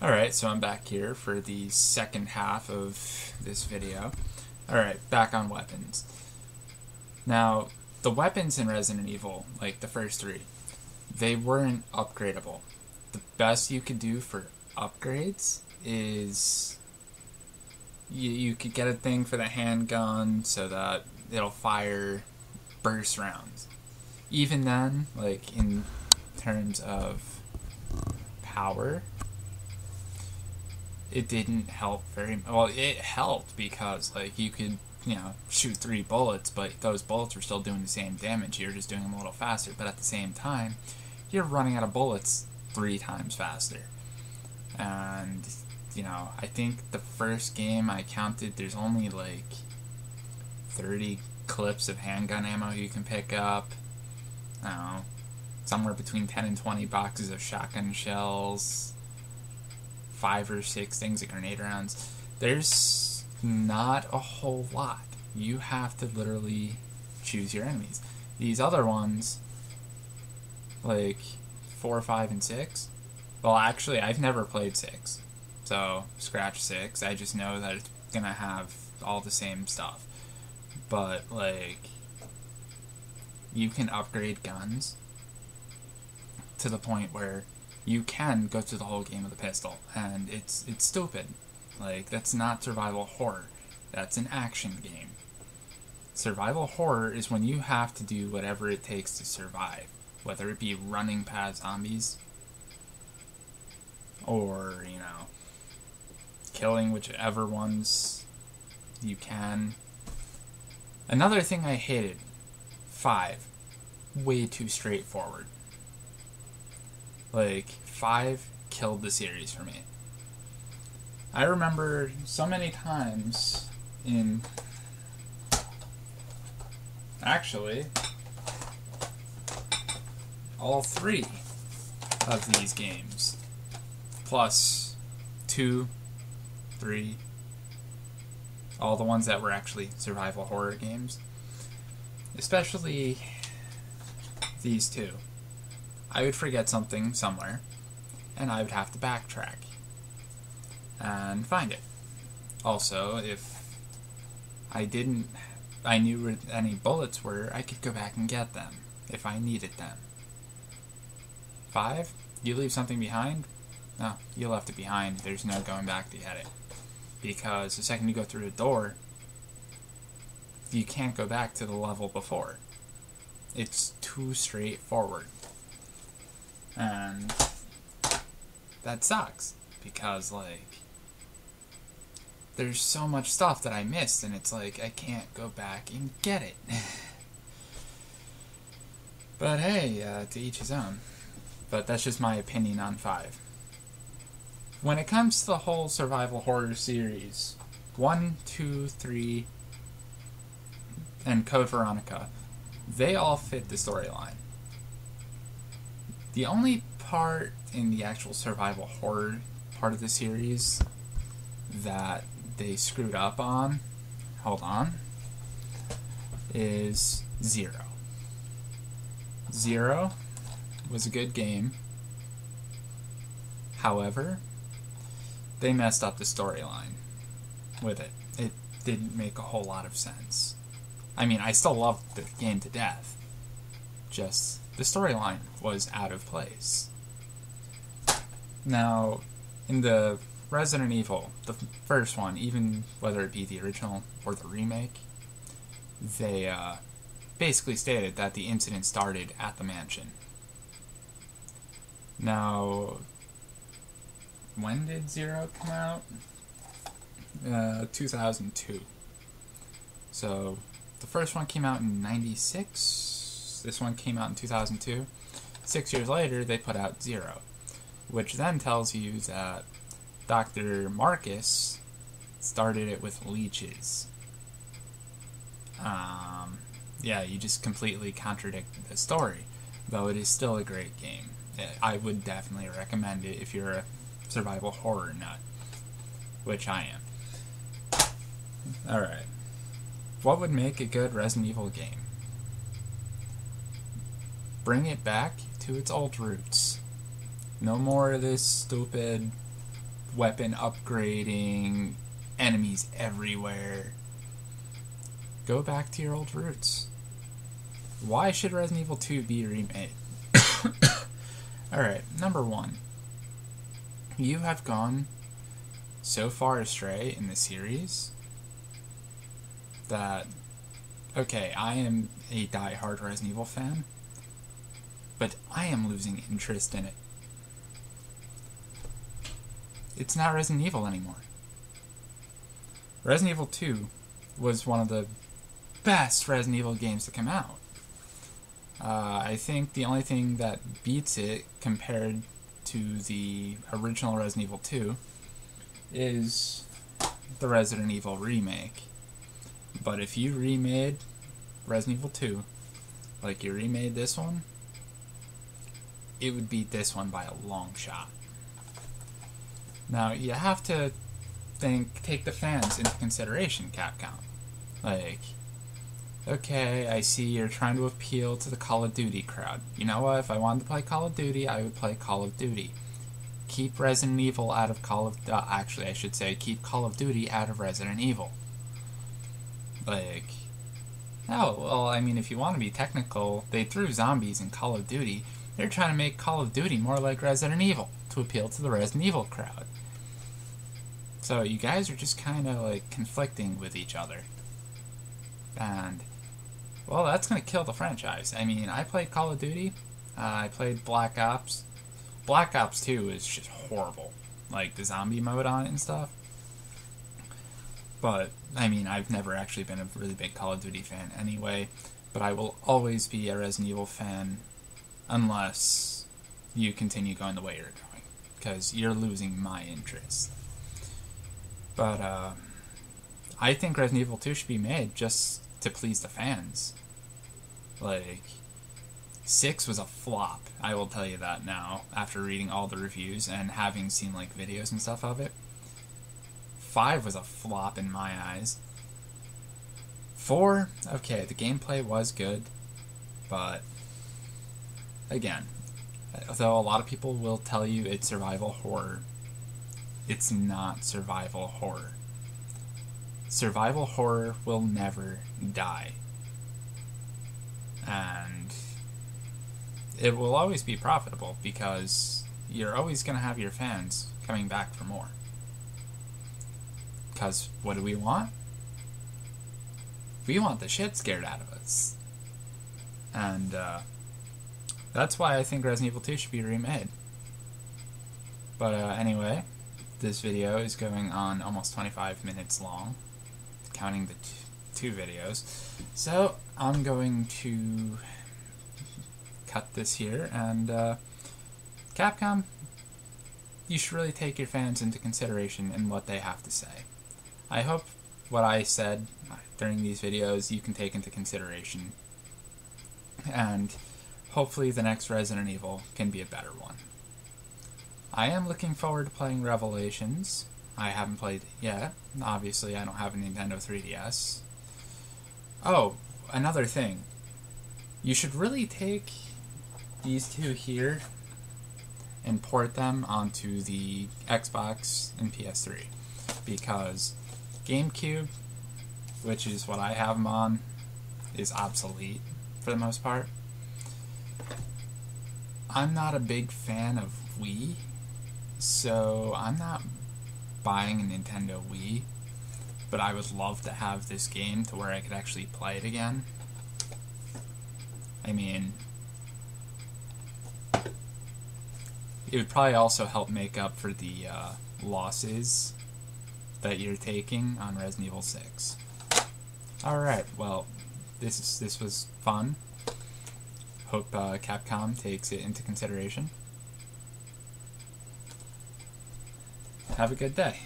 Alright, so I'm back here for the second half of this video. Alright, back on weapons. Now, the weapons in Resident Evil, like the first three, they weren't upgradable. The best you could do for upgrades is you could get a thing for the handgun so that it'll fire burst rounds. Even then, like in terms of power, it didn't help very well. It helped because like you could shoot 3 bullets, but those bullets were still doing the same damage. You're just doing them a little faster, but at the same time you're running out of bullets 3 times faster. And I think the first game I counted, there's only like 30 clips of handgun ammo you can pick up. I don't know, somewhere between 10 and 20 boxes of shotgun shells, 5 or 6 things of grenade rounds. There's not a whole lot. You have to literally choose your enemies. These other ones, like 4, 5, and 6, well, actually, I've never played 6, so scratch 6. I just know that it's gonna have all the same stuff. But, like, you can upgrade guns to the point where you can go through the whole game with a pistol, and it's stupid. Like, that's not survival horror. That's an action game. Survival horror is when you have to do whatever it takes to survive, whether it be running past zombies or, killing whichever ones you can. Another thing I hated, 5, way too straightforward. Like, 5 killed the series for me. I remember so many times in... Actually, all 3 of these games, plus 2, 3, all the ones that were actually survival horror games, especially these 2. I would forget something somewhere, and I would have to backtrack and find it. Also, if I knew where any bullets were, I could go back and get them if I needed them. 5, you leave something behind? No, you left it behind. There's no going back to get it. Because the second you go through a door, you can't go back to the level before. It's too straightforward. And that sucks, because, like, there's so much stuff that I missed, and it's like, I can't go back and get it. But hey, to each his own. But that's just my opinion on 5. When it comes to the whole survival horror series, 1, 2, 3, and Code Veronica, they all fit the storyline. The only part in the actual survival horror part of the series that they screwed up on, is 0. 0 was a good game. However, they messed up the storyline with it. It didn't make a whole lot of sense. I mean, I still loved the game to death. Just the storyline was out of place. Now, in the Resident Evil, the first one, even whether it be the original or the remake, they basically stated that the incident started at the mansion. Now, when did 0 come out? 2002. So, the first one came out in 96. This one came out in 2002. 6 years later, they put out 0. Which then tells you that Dr. Marcus started it with leeches. Yeah, you just completely contradict the story. Though it is still a great game. I would definitely recommend it if you're a survival horror nut. Which I am. Alright. What would make a good Resident Evil game? Bring it back to its old roots. No more of this stupid weapon upgrading, enemies everywhere. Go back to your old roots. Why should Resident Evil 2 be remade? Alright, number one. You have gone so far astray in the series that, okay, I am a die-hard Resident Evil fan, but I am losing interest in it. It's not Resident Evil anymore. Resident Evil 2 was one of the best Resident Evil games to come out. I think the only thing that beats it compared to the original Resident Evil 2 is the Resident Evil remake. But if you remade Resident Evil 2 like you remade this one, it would beat this one by a long shot. Now, you have to take the fans into consideration, Capcom. Like, okay, I see you're trying to appeal to the Call of Duty crowd. You know what? If I wanted to play Call of Duty, I would play Call of Duty. Keep Resident Evil out of Call of... actually, I should say, keep Call of Duty out of Resident Evil. Like... Oh, well, I mean, if you want to be technical, they threw zombies in Call of Duty. They're trying to make Call of Duty more like Resident Evil, to appeal to the Resident Evil crowd. So you guys are just kind of, like, conflicting with each other. And... well, that's going to kill the franchise. I mean, I played Call of Duty. I played Black Ops. Black Ops 2 is just horrible. Like, the zombie mode on it and stuff. But, I mean, I've never actually been a really big Call of Duty fan anyway. But I will always be a Resident Evil fan unless you continue going the way you're going. Because you're losing my interest. But, I think Resident Evil 2 should be made just to please the fans. Like, 6 was a flop, I will tell you that now, after reading all the reviews and having seen, like, videos and stuff of it. 5 was a flop in my eyes. 4, okay, the gameplay was good, but, again, though a lot of people will tell you it's survival horror, it's not survival horror. Survival horror will never die. And it will always be profitable because you're always going to have your fans coming back for more. Because what do we want? We want the shit scared out of us. And that's why I think Resident Evil 2 should be remade. But anyway, this video is going on almost 25 minutes long, counting the two videos. So I'm going to cut this here, and Capcom, you should really take your fans into consideration in what they have to say. I hope what I said during these videos you can take into consideration, and hopefully the next Resident Evil can be a better one. I am looking forward to playing Revelations. I haven't played it yet. Obviously, I don't have a Nintendo 3DS. Oh, another thing. You should really take these two here and port them onto the Xbox and PS3. Because GameCube, which is what I have them on, is obsolete for the most part. I'm not a big fan of Wii, so I'm not buying a Nintendo Wii, but I would love to have this game to where I could actually play it again. I mean, it would probably also help make up for the losses that you're taking on Resident Evil 6. Alright, well, this was fun. Hope Capcom takes it into consideration. Have a good day.